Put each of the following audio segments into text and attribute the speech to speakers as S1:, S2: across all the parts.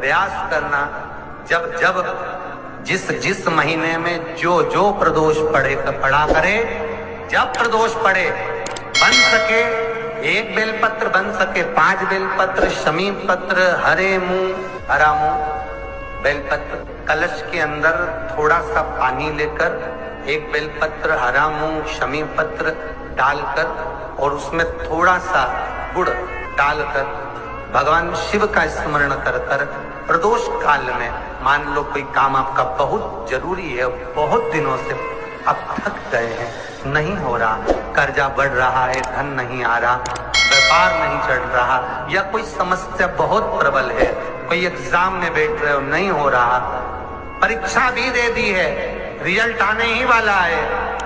S1: प्रयास करना, जब जब जिस जिस महीने में जो जो प्रदोष पड़ा करे, जब प्रदोष पड़े बन सके 1 बेलपत्र, बन सके 5 बेलपत्र, शमी पत्र, हरे मुंह, हरा मुंह, बेलपत्र, कलश के अंदर थोड़ा सा पानी लेकर 1 बेलपत्र, हरा मूंग, शमी पत्र डालकर और उसमें थोड़ा सा गुड़ डालकर भगवान शिव का स्मरण कर कर प्रदोष काल में, मान लो कोई काम आपका बहुत जरूरी है, बहुत दिनों से अब थक गए हैं, नहीं हो रहा, कर्जा बढ़ रहा है, धन नहीं आ रहा, व्यापार नहीं चढ़ रहा, या कोई समस्या बहुत प्रबल है, कोई एग्जाम में बैठ रहे हो नहीं हो रहा, परीक्षा भी दे दी है, रिजल्ट आने ही वाला है,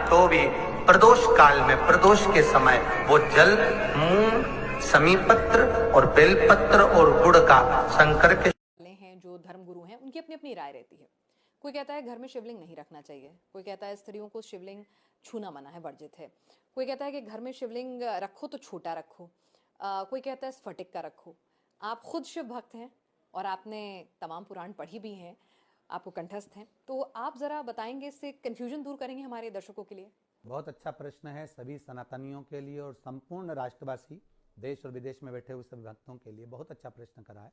S1: तो भी प्रदोष काल में, प्रदोष के समय वो जल, मूंग, समीपत्र और बेलपत्र और गुड़ का शंकर के
S2: हैं जो धर्मगुरु हैं उनकी अपनी अपनी राय रहती है। कोई कहता है घर में शिवलिंग नहीं रखना चाहिए, कोई कहता है स्त्रियों को शिवलिंग छूना मना है, वर्जित है, कोई कहता है कि घर में शिवलिंग रखो तो छोटा रखो, कोई कहता है स्फटिक का रखो। आप खुद शिव भक्त हैं और आपने तमाम पुराण पढ़ी भी हैं, आपको कंठस्थ हैं, तो आप ज़रा बताएंगे, इससे कन्फ्यूजन दूर करेंगे हमारे दर्शकों के लिए।
S3: बहुत अच्छा प्रश्न है सभी सनातनियों के लिए और संपूर्ण राष्ट्रवासी, देश और विदेश में बैठे हुए सभी भक्तों के लिए बहुत अच्छा प्रश्न करा है।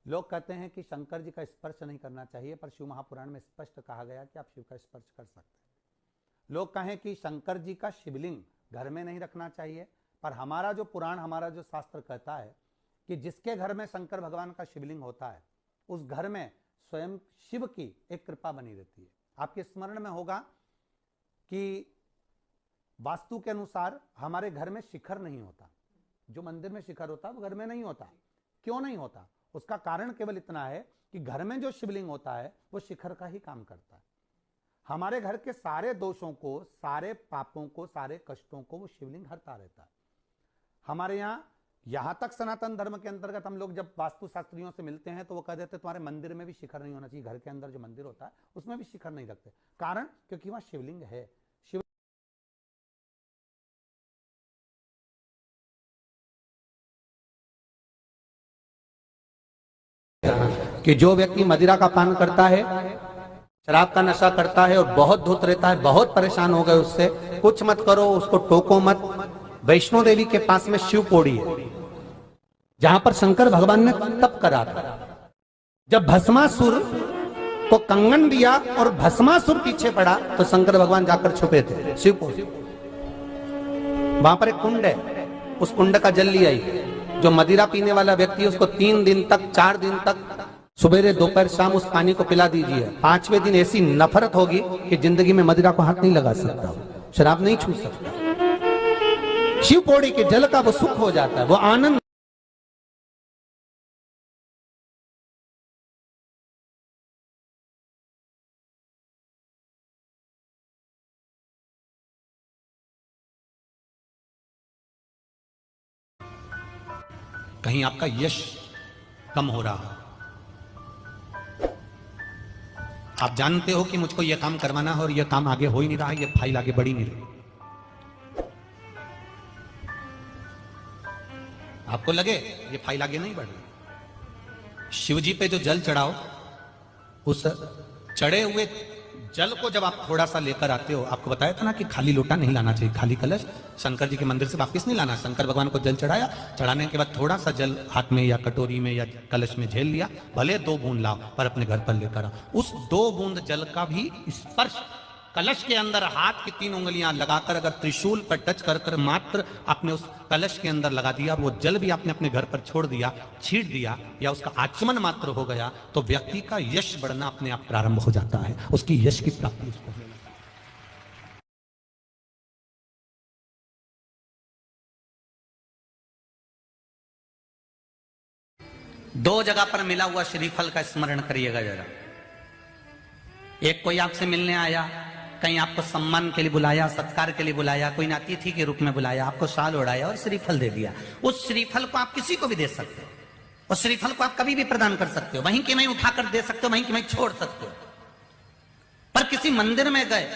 S3: लोग कहते हैं कि शंकर जी का स्पर्श नहीं करना चाहिए, पर शिव महापुराण में स्पष्ट कहा गया कि आप शिव का स्पर्श कर सकते हैं। लोग कहें कि शंकर जी का शिवलिंग घर में नहीं रखना चाहिए, पर हमारा जो पुराण, हमारा जो शास्त्र कहता है कि जिसके घर में शंकर भगवान का शिवलिंग होता है उस घर में स्वयं शिव की एक कृपा बनी रहती है। आपके स्मरण में होगा कि वास्तु के अनुसार हमारे घर में शिखर नहीं होता, जो मंदिर में शिखर होता है वो घर में नहीं होता। क्यों नहीं होता? उसका कारण केवल इतना है कि घर में जो शिवलिंग होता है वो शिखर का ही काम करता है। हमारे घर के सारे दोषों को, सारे पापों को, सारे कष्टों को वो शिवलिंग हरता रहता है। हमारे यहां तक सनातन धर्म के अंतर्गत हम लोग जब वास्तु शास्त्रियों से मिलते हैं तो वो कह देते तुम्हारे मंदिर में भी शिखर नहीं होना चाहिए, घर के अंदर जो मंदिर होता है उसमें भी शिखर नहीं रखते। कारण क्योंकि वहां शिवलिंग है। कि जो व्यक्ति मदिरा का पान करता है, शराब का नशा करता है और बहुत धुत रहता है, बहुत परेशान हो गए उससे, कुछ मत करो, उसको टोको मत। वैष्णो देवी के पास में शिव पौड़ी है जहां पर शंकर भगवान ने तप करा था। जब भस्मासुर को कंगन दिया और भस्मासुर पीछे पड़ा तो शंकर भगवान जाकर छुपे थे शिव पौड़ी। वहां पर एक कुंड है, उस कुंड का जल लिया आई। जो मदिरा पीने वाला व्यक्ति है उसको 3 दिन तक, 4 दिन तक सुबह दोपहर शाम उस पानी को पिला दीजिए। 5वें दिन ऐसी नफरत होगी कि जिंदगी में मदिरा को हाथ नहीं लगा सकता, शराब नहीं छू सकता। शिव पौड़ी के जल का वो सुख हो जाता है, वो आनंद। कहीं आपका यश कम हो रहा हो, आप जानते हो कि मुझको यह काम करवाना है और यह काम आगे हो ही नहीं रहा है, यह फाइल आगे बढ़ ही नहीं रही, आपको लगे ये फाइल आगे नहीं बढ़ रही, शिव जी पे जो जल चढ़ाओ, उस चढ़े हुए जल को जब आप थोड़ा सा लेकर आते हो, आपको बताया था ना कि खाली लोटा नहीं लाना चाहिए, खाली कलश शंकर जी के मंदिर से वापस नहीं लाना। शंकर भगवान को जल चढ़ाया, चढ़ाने के बाद थोड़ा सा जल हाथ में या कटोरी में या कलश में झेल लिया, भले 2 बूंद लाओ पर अपने घर पर लेकर आओ। उस 2 बूंद जल का भी स्पर्श कलश के अंदर हाथ की 3 उंगलियां लगाकर अगर त्रिशूल पर टच कर कर मात्र आपने उस कलश के अंदर लगा दिया, वो जल भी आपने अपने घर पर छोड़ दिया, छीट दिया या उसका आचमन मात्र हो गया, तो व्यक्ति का यश बढ़ना अपने आप प्रारंभ हो जाता है, उसकी यश की प्राप्ति उसको होगी। दो जगह पर मिला हुआ श्रीफल का स्मरण करिएगा जरा। एक कोई आपसे मिलने आया, कहीं आपको सम्मान के लिए बुलाया, सत्कार के लिए बुलाया, कोई अतिथि के रूप में बुलाया, आपको शाल ओढ़ाया और श्रीफल दे दिया। उस श्रीफल को आप किसी को भी दे सकते हो, उस श्रीफल को आप कभी भी प्रदान कर सकते हो, वहीं के वहीं उठाकर दे सकते हो, वहीं के वहीं छोड़ सकते हो। पर किसी मंदिर में गए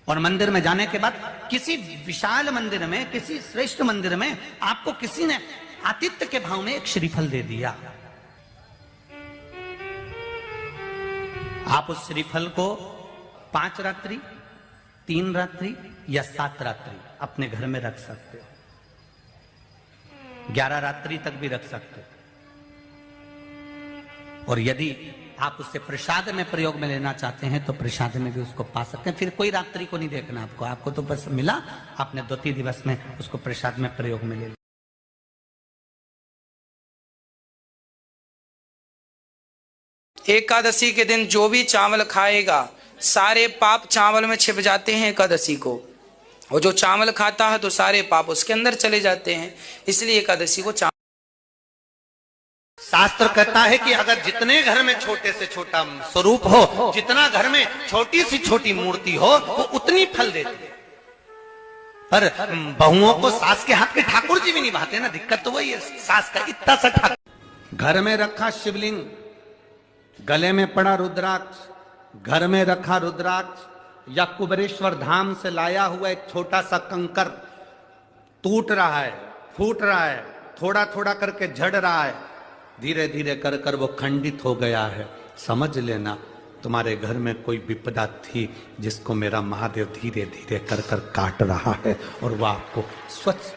S3: और मंदिर में जाने के बाद किसी विशाल मंदिर में, किसी श्रेष्ठ मंदिर में आपको किसी ने आतिथ्य के भाव में एक श्रीफल दे दिया,
S1: आप उस श्रीफल को 5 रात्रि, 3 रात्रि या 7 रात्रि अपने घर में रख सकते हो। 11 रात्रि तक भी रख सकते हो। और यदि आप उससे प्रसाद में प्रयोग में लेना चाहते हैं तो प्रसाद में भी उसको पा सकते हैं। फिर कोई रात्रि को नहीं देखना आपको तो बस मिला, आपने 2-3 दिवस में उसको प्रसाद में प्रयोग में ले लिया।
S4: एकादशी के दिन जो भी चावल खाएगा सारे पाप चावल में छिप जाते हैं एकादशी को, और जो चावल खाता है तो सारे पाप उसके अंदर चले जाते हैं। इसलिए एकादशी को
S1: शास्त्र कहता है कि अगर जितने घर में छोटे से छोटा स्वरूप हो, जितना घर में छोटी से छोटी मूर्ति हो, वो उतनी फल देती है। पर बहुओं को सास के हाथ के ठाकुर जी भी निभाते ना, दिक्कत तो वही है, सास का इतना सा ठाकुर। घर में रखा शिवलिंग, गले में पड़ा रुद्राक्ष, घर में रखा रुद्राक्ष या कुबेरेश्वर धाम से लाया हुआ एक छोटा सा कंकर टूट रहा है, फूट रहा है, थोड़ा थोड़ा करके झड़ रहा है, धीरे धीरे कर कर वो खंडित हो गया है, समझ लेना तुम्हारे घर में कोई विपदा थी जिसको मेरा महादेव धीरे धीरे कर कर काट रहा है और वह आपको स्वच्छ